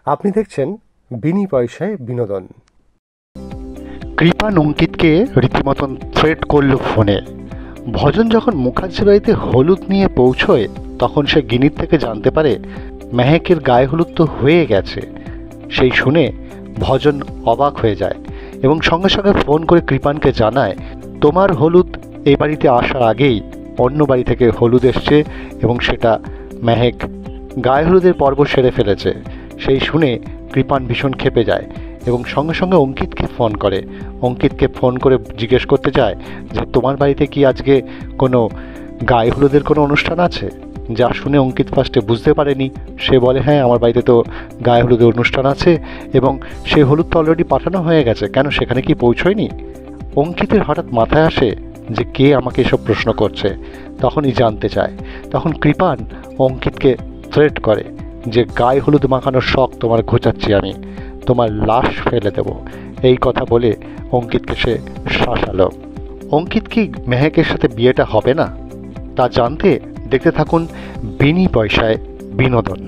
আপনি দেখছেন বিনি পয়সায় বিনোদন। কৃপান অঙ্কিতকে রীতিমতন থ্রেট করল ফোনে। ভজন যখন মুখার্জি বাড়িতে হলুদ নিয়ে পৌঁছয় তখন সে গিনির থেকে জানতে পারে মেহেকের গায়ে হলুদ তো হয়ে গেছে। সেই শুনে ভজন অবাক হয়ে যায় এবং সঙ্গে সঙ্গে ফোন করে কৃপানকে জানায়, তোমার হলুদ এই বাড়িতে আসার আগেই অন্য বাড়ি থেকে হলুদ এসছে এবং সেটা মেহেক গায়ে হলুদের পর্ব সেরে ফেলেছে। সেই শুনে কৃপান ভীষণ ক্ষেপে যায় এবং সঙ্গে সঙ্গে অঙ্কিতকে ফোন করে জিজ্ঞেস করতে চায় যে তোমার বাড়িতে কি আজকে কোনো গায়ে হলুদের কোনো অনুষ্ঠান আছে। যা শুনে অঙ্কিত ফার্স্টে বুঝতে পারেনি। সে বলে, হ্যাঁ আমার বাড়িতে তো গায়ে হলুদের অনুষ্ঠান আছে এবং সেই হলুদ তো অলরেডি পাঠানো হয়ে গেছে, কেন সেখানে কি পৌঁছয়নি। অঙ্কিতের হঠাৎ মাথায় আসে যে কে আমাকে এসব প্রশ্ন করছে। তখনই জানতে চায়। তখন কৃপান অঙ্কিতকে থ্রেট করে যে গায়ে হলুদ মাখানোর শখ তোমার ঘোচাচ্ছি আমি, তোমার লাশ ফেলে দেব। এই কথা বলে অঙ্কিতকে সে শাসালো। অঙ্কিত কি মেহেকের সাথে বিয়েটা হবে না তা জানতে দেখতে থাকুন বিনি পয়সায় বিনোদন।